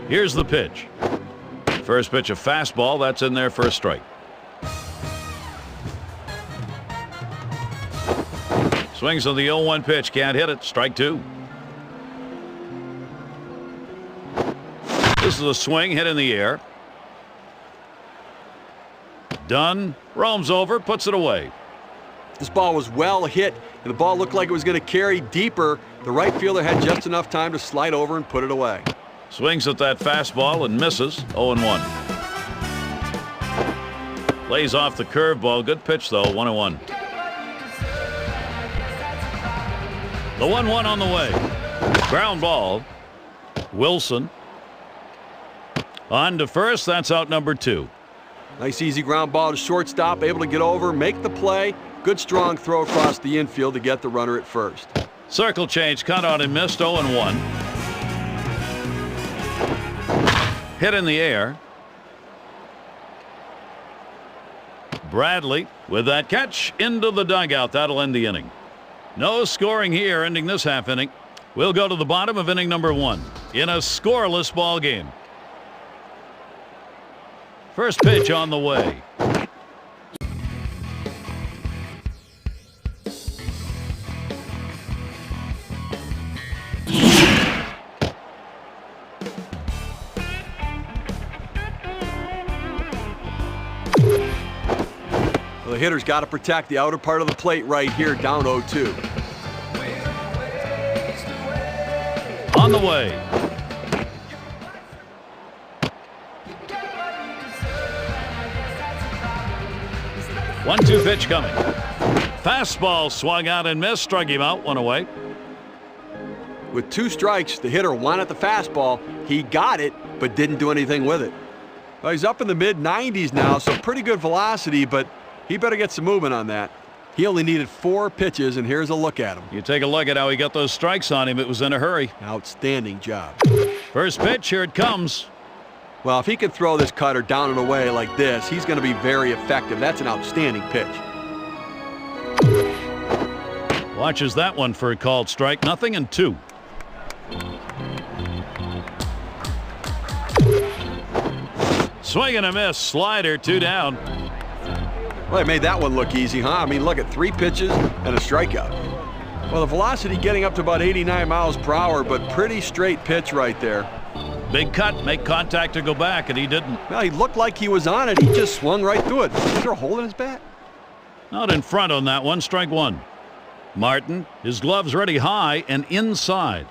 Here's the pitch. First pitch, a fastball. That's in there for a strike. Swings on the 0-1 pitch. Can't hit it. Strike two. This is a swing hit in the air. Dunn roams over, puts it away. This ball was well hit, and the ball looked like it was going to carry deeper. The right fielder had just enough time to slide over and put it away. Swings at that fastball and misses. 0-1. Lays off the curveball. Good pitch, though. 1-1. The 1-1 on the way. Ground ball. Wilson on to first. That's out number 2. Nice easy ground ball to shortstop, able to get over, make the play. Good strong throw across the infield to get the runner at first. Circle change, cut out and missed. 0-1. Hit in the air. Bradley with that catch into the dugout. That'll end the inning. No scoring here, ending this half inning. We'll go to the bottom of inning number 1 in a scoreless ball game. First pitch on the way. Well, the hitter's got to protect the outer part of the plate right here, down 0-2. On the way. One-two pitch coming. Fastball swung out and missed. Struck him out. One away. With 2 strikes, the hitter wanted the fastball. He got it, but didn't do anything with it. Well, he's up in the mid-90s now, so pretty good velocity, but he better get some movement on that. He only needed 4 pitches, and here's a look at him. You take a look at how he got those strikes on him. It was in a hurry. Outstanding job. First pitch, here it comes. Well, if he can throw this cutter down and away like this, he's going to be very effective. That's an outstanding pitch. Watches that one for a called strike. 0-2. Swing and a miss. Slider, 2 down. Well, they made that one look easy, huh? I mean, look at 3 pitches and a strikeout. Well, the velocity getting up to about 89 miles per hour, but pretty straight pitch right there. Big cut, make contact to go back, and he didn't. Well, he looked like he was on it. He just swung right through it. Is there a hole in his bat? Not in front on that one. Strike 1. Martin, his gloves ready high and inside.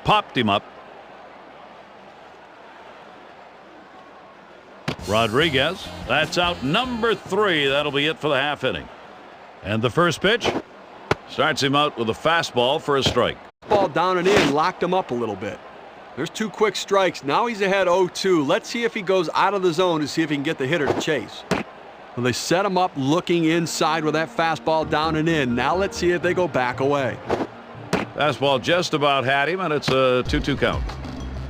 Popped him up. Rodriguez, that's out number 3. That'll be it for the half inning. And the first pitch starts him out with a fastball for a strike. Ball down and in, locked him up a little bit. There's 2 quick strikes. Now he's ahead 0-2. Let's see if he goes out of the zone to see if he can get the hitter to chase. Well, they set him up looking inside with that fastball down and in. Now let's see if they go back away. Fastball just about had him, and it's a 2-2 count.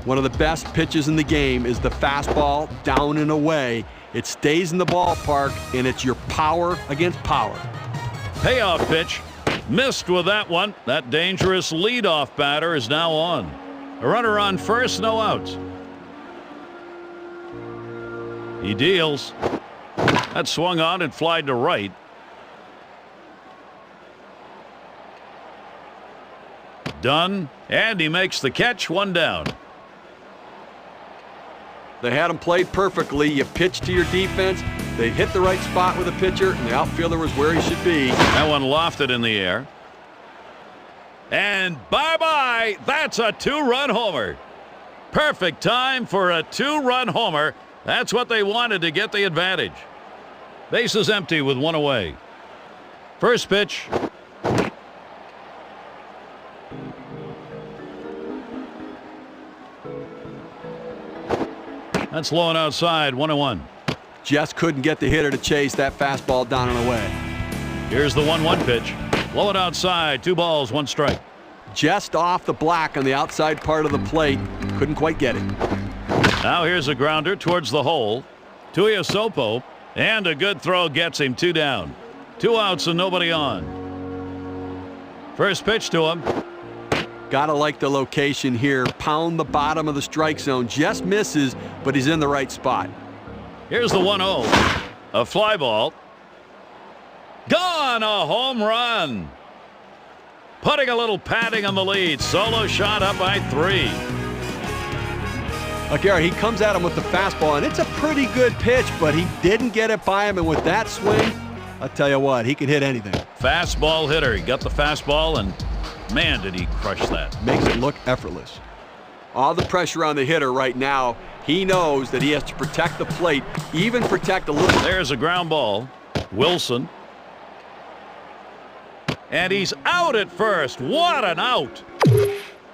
One of the best pitches in the game is the fastball down and away. It stays in the ballpark, and it's your power against power. Payoff pitch. Missed with that one. That dangerous leadoff batter is now on. A runner on first, no outs. He deals. That swung on and flied to right. Dunn, and he makes the catch. 1 down. They had him played perfectly. You pitch to your defense. They hit the right spot with the pitcher, and the outfielder was where he should be. That one lofted in the air. And bye-bye. That's a 2-run homer. Perfect time for a 2-run homer. That's what they wanted to get the advantage. Bases empty with 1 away. First pitch. That's low and outside. 1-1. Just couldn't get the hitter to chase that fastball down and away. Here's the 1-1 pitch. Low and outside. 2 balls, 1 strike. Just off the black on the outside part of the plate. Couldn't quite get it. Now here's a grounder towards the hole. Tuiasopo, and a good throw gets him 2 down. 2 outs and nobody on. First pitch to him. Gotta like the location here. Pound the bottom of the strike zone. Just misses, but he's in the right spot. Here's the 1-0. A fly ball. Gone! A home run. Putting a little padding on the lead. Solo shot up by 3. Gary, he comes at him with the fastball, and it's a pretty good pitch, but he didn't get it by him, and with that swing, I'll tell you what, he can hit anything. Fastball hitter. He got the fastball, and man, did he crush that. Makes it look effortless. All the pressure on the hitter right now. He knows that he has to protect the plate, even protect a little. There's a ground ball. Wilson. And he's out at first. What an out.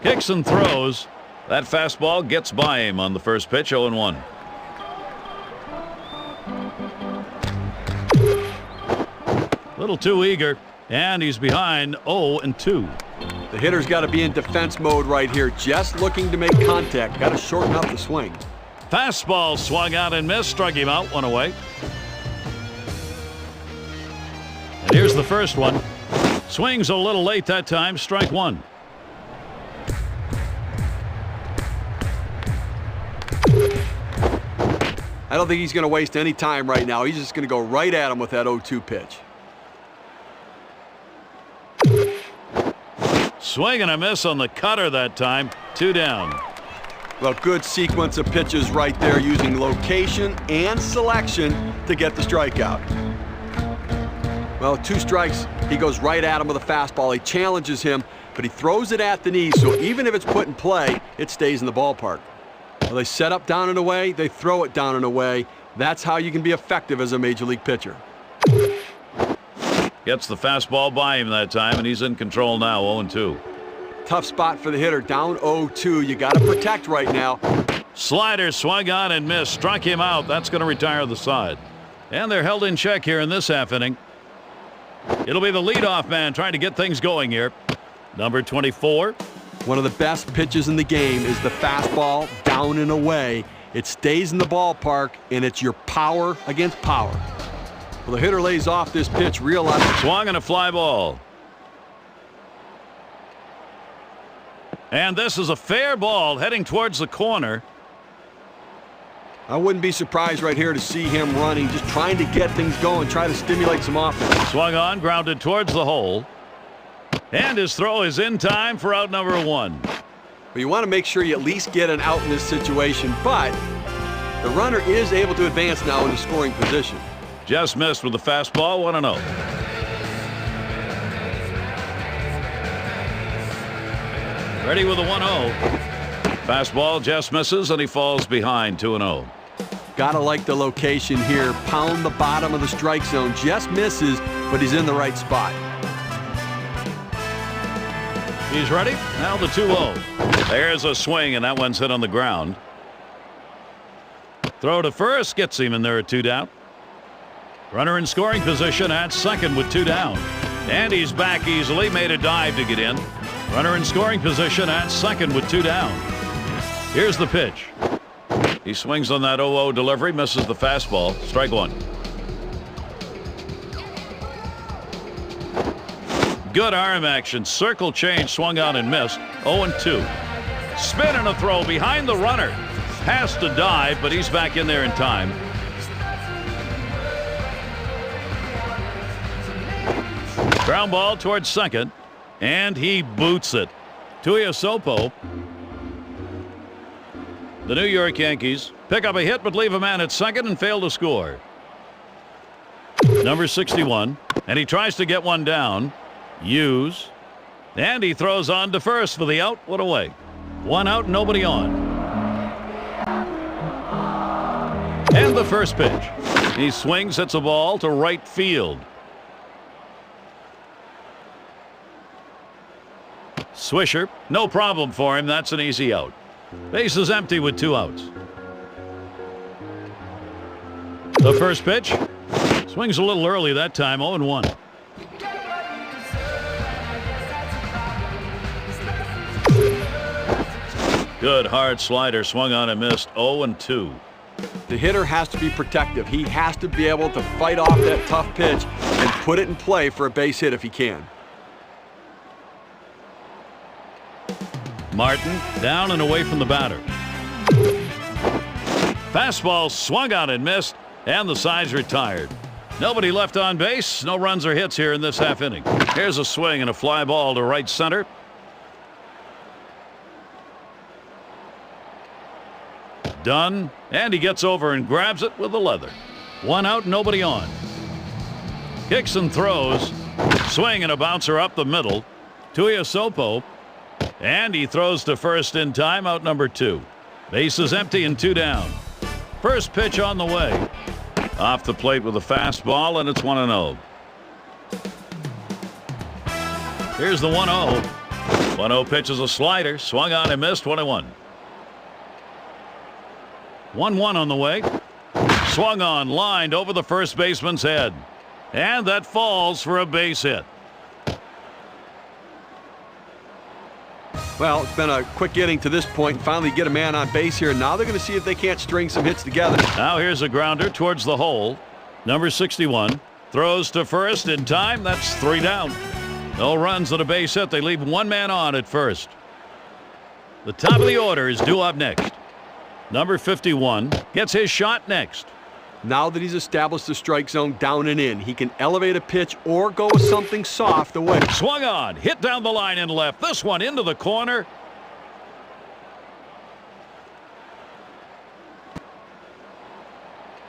Kicks and throws. That fastball gets by him on the first pitch, 0-1. Little too eager, and he's behind 0-2. The hitter's got to be in defense mode right here, just looking to make contact. Got to shorten up the swing. Fastball swung out and missed, struck him out, 1 away. And here's the first one. Swings a little late that time, strike 1. I don't think he's going to waste any time right now. He's just going to go right at him with that 0-2 pitch. Swing and a miss on the cutter that time. 2 down. Well, good sequence of pitches right there, using location and selection to get the strikeout. Well, 2 strikes, he goes right at him with a fastball. He challenges him, but he throws it at the knees, so even if it's put in play, it stays in the ballpark. Well, they set up down and away, they throw it down and away. That's how you can be effective as a major league pitcher. Gets the fastball by him that time, and he's in control now, 0-2. Tough spot for the hitter, down 0-2. You got to protect right now. Slider swung on and missed, struck him out. That's going to retire the side. And they're held in check here in this half inning. It'll be the leadoff man trying to get things going here. Number 24. One of the best pitches in the game is the fastball down and away. It stays in the ballpark, and it's your power against power. Well, the hitter lays off this pitch, realizing. Swung and a fly ball. And this is a fair ball heading towards the corner. I wouldn't be surprised right here to see him running, just trying to get things going, try to stimulate some offense. Swung on, grounded towards the hole. And his throw is in time for out number 1. Well, you want to make sure you at least get an out in this situation, but the runner is able to advance now in a scoring position. Just missed with the fastball, 1-0. Ready with a 1-0. Fastball just misses, and he falls behind 2-0. Gotta like the location here. Pound the bottom of the strike zone. Just misses, but he's in the right spot. He's ready. Now the 2-0. There's a swing, and that one's hit on the ground. Throw to first gets him, and there are 2 down. Runner in scoring position at second with 2 down. And he's back easily. Made a dive to get in. Runner in scoring position at second with 2 down. Here's the pitch. He swings on that 0-0 delivery, misses the fastball. Strike 1. Good arm action. Circle change, swung on and missed. 0-2. Spin and a throw behind the runner. Has to dive, but he's back in there in time. Ground ball towards second, and he boots it. Tuiasopo. The New York Yankees pick up a hit but leave a man at second and fail to score. Number 61, and he tries to get one down. Hughes, and he throws on to first for the out. What away. 1 out, nobody on. And the first pitch. He swings, hits a ball to right field. Swisher, no problem for him. That's an easy out. Base is empty with 2 outs. The first pitch. Swings a little early that time, 0-1. Good hard slider, swung on and missed, 0-2. The hitter has to be protective. He has to be able to fight off that tough pitch and put it in play for a base hit if he can. Martin down and away from the batter. Fastball swung on and missed, and the side's retired. Nobody left on base. No runs or hits here in this half inning. Here's a swing and a fly ball to right center. Done, and he gets over and grabs it with the leather. One out, nobody on. Kicks and throws. Swing and a bouncer up the middle. Tuiasopo. And he throws to first in time, out number 2. Base is empty and 2 down. First pitch on the way. Off the plate with a fastball, and it's 1-0. Here's the 1-0. 1-0 pitch is a slider. Swung on and missed, 1-1. 1-1 on the way. Swung on, lined over the first baseman's head. And that falls for a base hit. Well, it's been a quick inning to this point. Finally get a man on base here. Now they're going to see if they can't string some hits together. Now here's a grounder towards the hole. Number 61 throws to first in time. That's 3 down. No runs and a base hit. They leave one man on at first. The top of the order is due up next. Number 51 gets his shot next. Now that he's established the strike zone down and in, he can elevate a pitch or go with something soft away. Swung on, hit down the line and left. This one into the corner.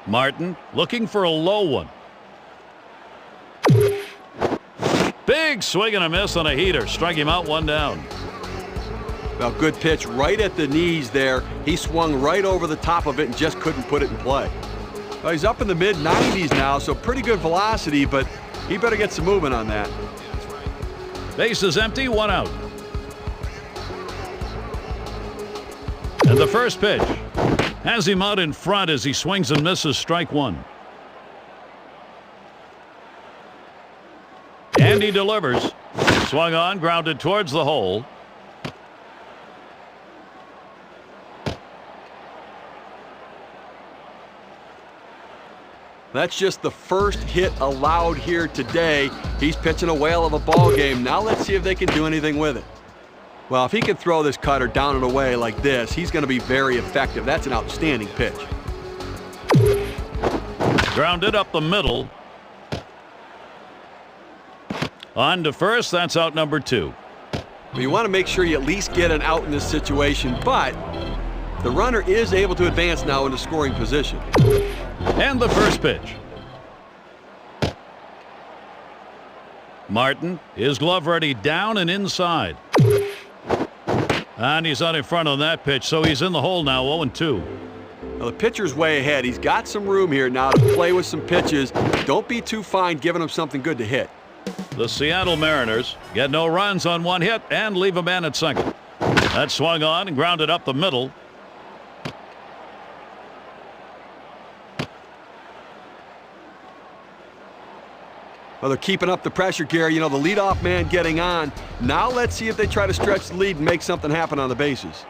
Martin looking for a low one. Big swing and a miss on a heater. Strike him out, 1 down. Well, good pitch right at the knees there. He swung right over the top of it and just couldn't put it in play. Well, he's up in the mid-90s now, so pretty good velocity, but he better get some movement on that. Base is empty, 1 out. And the first pitch has him out in front as he swings and misses, strike 1. And he delivers. Swung on, grounded towards the hole. That's just the first hit allowed here today. He's pitching a whale of a ball game. Now let's see if they can do anything with it. Well, if he can throw this cutter down and away like this, he's going to be very effective. That's an outstanding pitch. Grounded up the middle. On to first, that's out number 2. Well, you want to make sure you at least get an out in this situation, but the runner is able to advance now into scoring position. And the first pitch. Martin, his glove ready, down and inside. And he's out in front on that pitch, so he's in the hole now, 0-2. Now the pitcher's way ahead. He's got some room here now to play with some pitches. Don't be too fine giving him something good to hit. The Seattle Mariners get no runs on 1 hit and leave a man at second. That swung on and grounded up the middle. Well, they're keeping up the pressure, Gary. You know, the leadoff man getting on. Now let's see if they try to stretch the lead and make something happen on the bases.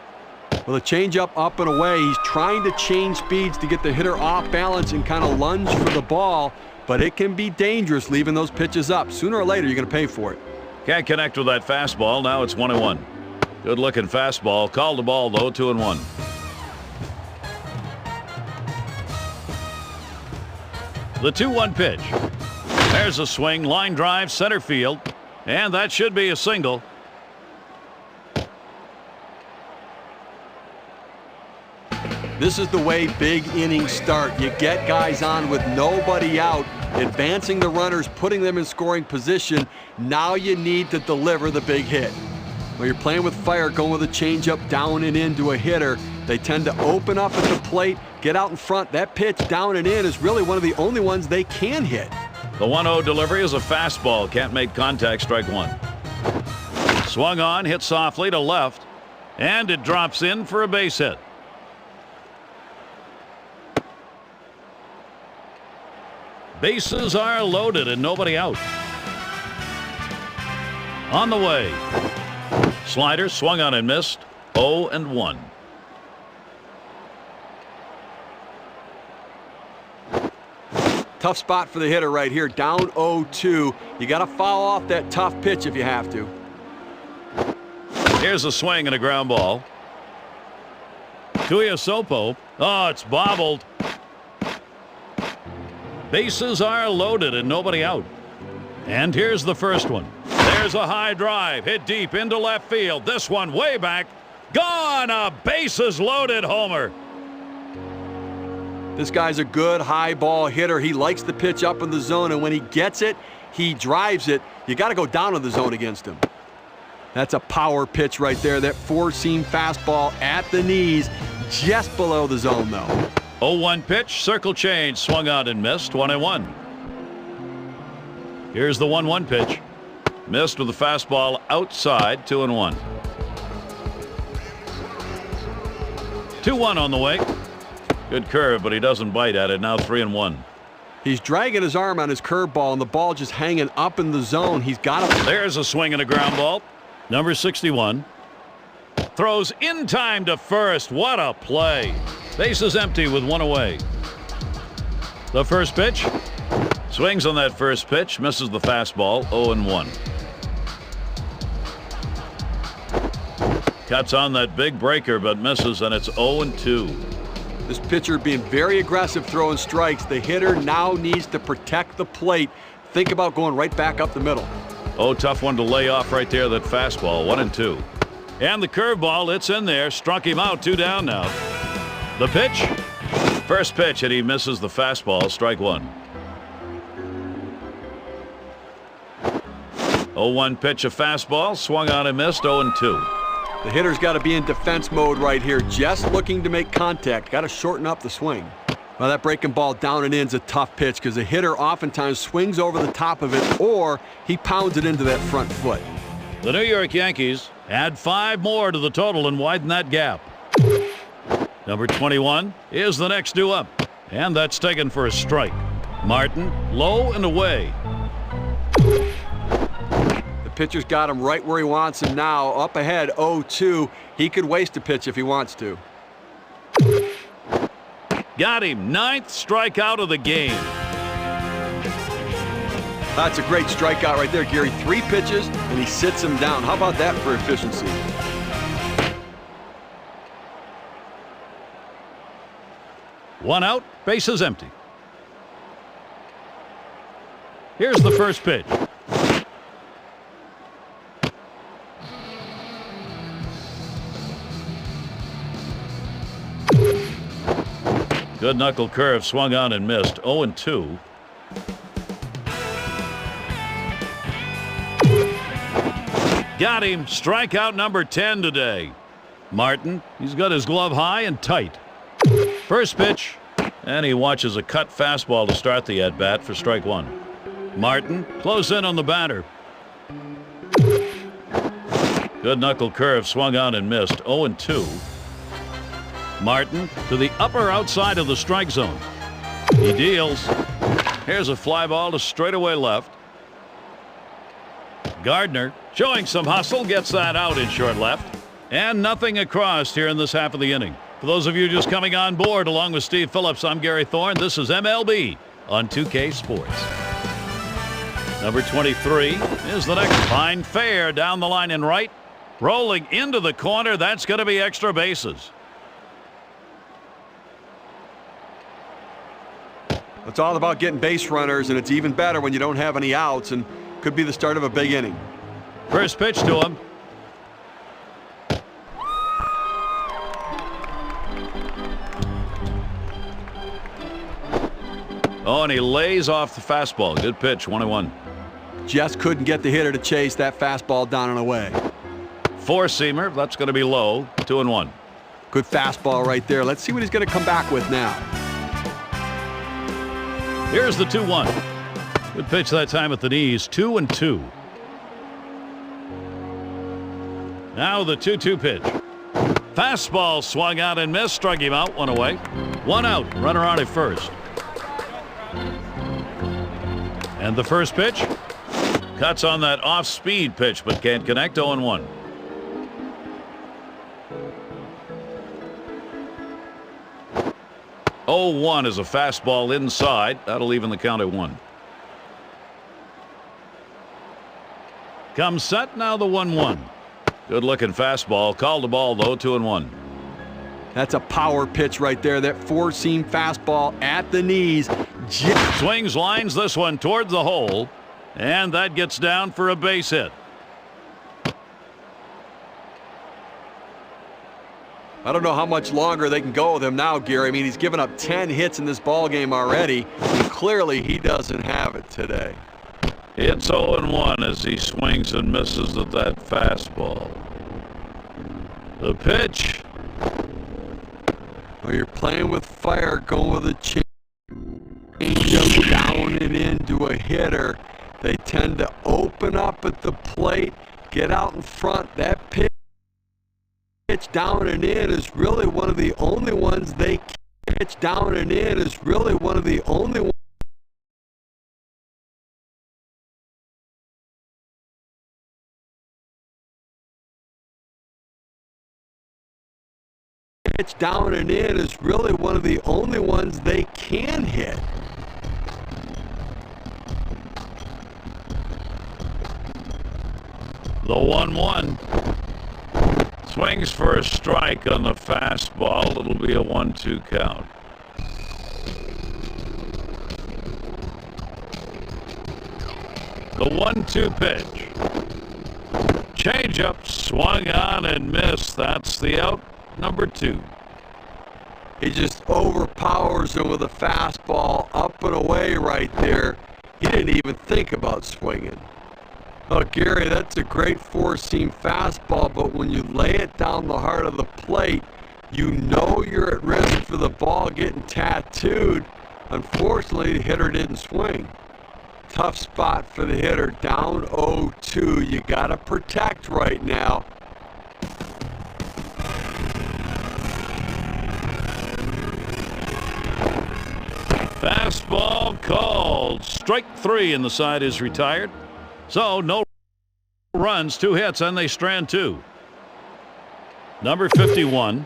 Well, the changeup up and away. He's trying to change speeds to get the hitter off balance and kind of lunge for the ball, but it can be dangerous leaving those pitches up. Sooner or later, you're going to pay for it. Can't connect with that fastball. Now it's 1-1. Good-looking fastball. Called the ball, though, 2-1. The 2-1 pitch. There's a swing, line drive, center field, and that should be a single. This is the way big innings start. You get guys on with nobody out, advancing the runners, putting them in scoring position. Now you need to deliver the big hit. When you're playing with fire, going with a changeup down and into a hitter, they tend to open up at the plate, get out in front. That pitch down and in is really one of the only ones they can hit. The 1-0 delivery is a fastball. Can't make contact, strike 1. Swung on, hit softly to left, and it drops in for a base hit. Bases are loaded and nobody out. On the way. Slider swung on and missed. 0-1. Tough spot for the hitter right here, down 0-2. You got to foul off that tough pitch if you have to. Here's a swing and a ground ball. Tuiasopo. Oh, it's bobbled. Bases are loaded and nobody out. And here's the first one. There's a high drive, hit deep into left field. This one way back. Gone! A bases loaded homer. This guy's a good high ball hitter. He likes the pitch up in the zone, and when he gets it, he drives it. You got to go down to the zone against him. That's a power pitch right there. That four-seam fastball at the knees, just below the zone, though. 0-1 pitch, circle change, swung out and missed, 1-1. Here's the 1-1 pitch. Missed with the fastball outside, 2-1. 2-1 on the way. Good curve, but he doesn't bite at it. Now 3-1. He's dragging his arm on his curveball, and the ball just hanging up in the zone. He's got it. There's a swing and a ground ball. Number 61. Throws in time to first. What a play. Bases empty with one away. The first pitch. Swings on that first pitch. Misses the fastball. 0-1. Cuts on that big breaker, but misses, and it's 0-2. This pitcher being very aggressive throwing strikes. The hitter now needs to protect the plate. Think about going right back up the middle. Oh, tough one to lay off right there, that fastball. 1-2. And the curveball, it's in there. Struck him out. 2 down now. The pitch. First pitch, and he misses the fastball. Strike 1. 0-1 pitch, a fastball. Swung on and missed. 0-2. The hitter's got to be in defense mode right here, just looking to make contact. Got to shorten up the swing. Well, that breaking ball down and in is a tough pitch because the hitter oftentimes swings over the top of it, or he pounds it into that front foot. The New York Yankees add 5 more to the total and widen that gap. Number 21 is the next due up, and that's taken for a strike. Martin, low and away. Pitcher's got him right where he wants him now. Up ahead, 0-2. He could waste a pitch if he wants to. Got him. 9th strikeout of the game. That's a great strikeout right there, Gary. 3 pitches, and he sits him down. How about that for efficiency? One out, bases empty. Here's the first pitch. Good knuckle curve, swung on and missed. 0-2. Got him. Strikeout number 10 today. Martin, he's got his glove high and tight. First pitch, and he watches a cut fastball to start the at-bat for strike 1. Martin, close in on the batter. Good knuckle curve, swung on and missed. 0-2. Martin to the upper outside of the strike zone. He deals. Here's a fly ball to straightaway left. Gardner showing some hustle, gets that out in short left. And nothing across here in this half of the inning. For those of you just coming on board, along with Steve Phillips, I'm Gary Thorne. This is MLB on 2K Sports. Number 23 is the next. Fine fair down the line and right. Rolling into the corner. That's going to be extra bases. It's all about getting base runners, and it's even better when you don't have any outs, and could be the start of a big inning. First pitch to him. Oh, and he lays off the fastball. Good pitch, 1-1. Just couldn't get the hitter to chase that fastball down and away. Four-seamer, that's going to be low, 2-1. Good fastball right there. Let's see what he's going to come back with now. Here's the 2-1. Good pitch that time at the knees, 2-2. Now the 2-2 pitch. Fastball swung out and missed, struck him out, 1 away. 1 out, runner on at first. And the first pitch cuts on that off-speed pitch, but can't connect. 0-1. Oh, 0-1 is a fastball inside. That'll even the count at 1. Comes set, now the 1-1. Good-looking fastball. Called the ball, though, 2-1. That's a power pitch right there. That four-seam fastball at the knees. Swings, lines this one toward the hole, and that gets down for a base hit. I don't know how much longer they can go with him now, Gary. I mean, he's given up 10 hits in this ball game already, and clearly he doesn't have it today. It's 0-1 as he swings and misses at that fastball. The pitch. Well, you're playing with fire, going with a changeup down and into a hitter. They tend to open up at the plate, get out in front. That pitch down and in is really one of the only ones they pitch down and in is really one of the only ones. Pitch down and in is really one of the only ones they can hit. The 1-1. Swings for a strike on the fastball. It'll be a 1-2 count. The 1-2 pitch. Changeup swung on and missed. That's the out. Number 2. He just overpowers him with a fastball up and away right there. He didn't even think about swinging. Oh, Gary, that's a great four-seam fastball, but when you lay it down the heart of the plate, you know you're at risk for the ball getting tattooed. Unfortunately, the hitter didn't swing. Tough spot for the hitter, down 0-2. You got to protect right now. Fastball called. Strike 3, and the side is retired. So no runs, 2 hits, and they strand 2. Number 51.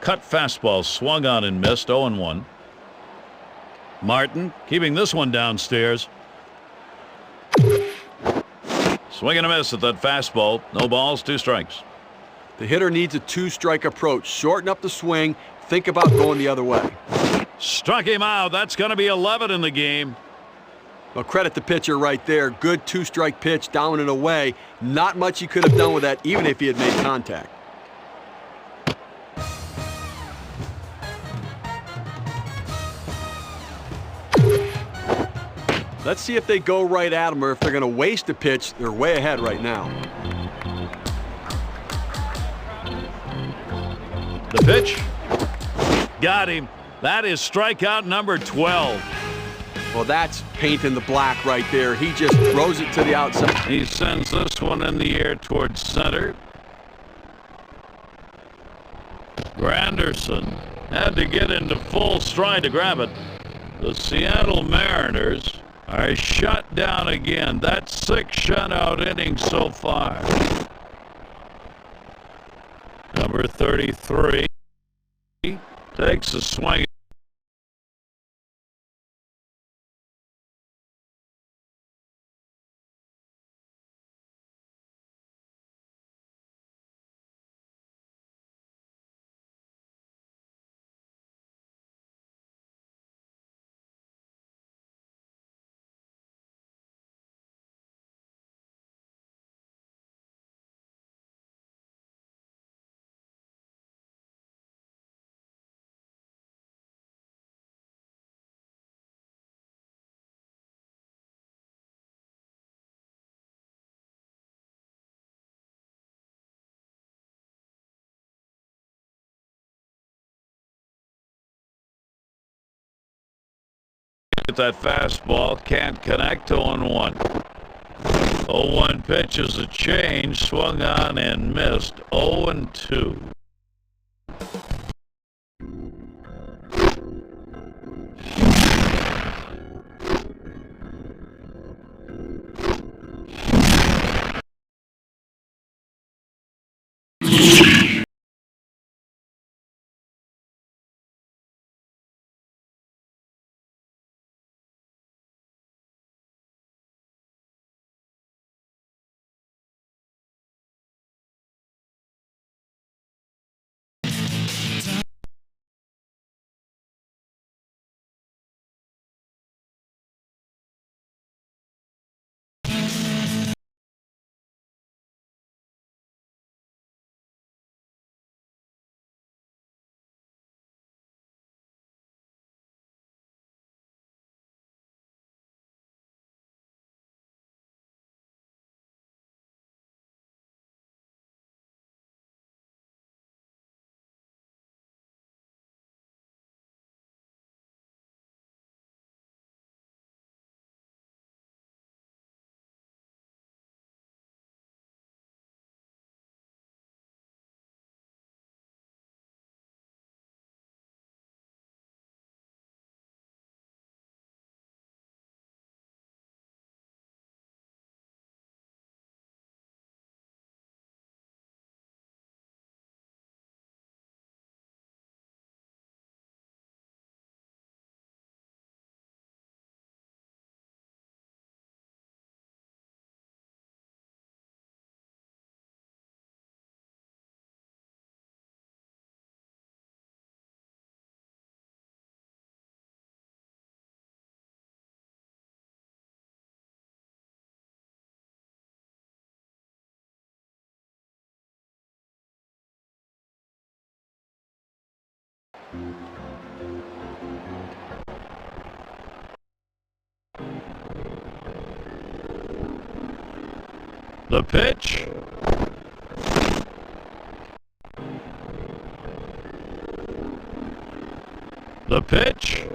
Cut fastball swung on and missed. 0-1. Martin keeping this one downstairs. Swing and a miss at that fastball. No balls, 2 strikes. The hitter needs a 2-strike approach. Shorten up the swing. Think about going the other way. Struck him out. That's going to be 11 in the game. Well, credit the pitcher right there. Good 2-strike pitch down and away. Not much he could have done with that, even if he had made contact. Let's see if they go right at him or if they're going to waste a pitch. They're way ahead right now. The pitch. Got him. That is strikeout number 12. Well, that's painting the black right there. He just throws it to the outside. He sends this one in the air towards center. Granderson had to get into full stride to grab it. The Seattle Mariners are shut down again. That's 6 shutout innings so far. Number 33 takes a swing. That fastball can't connect. 0-1. 0-1 pitch is a change, swung on and missed. 0-2. The pitch. The pitch.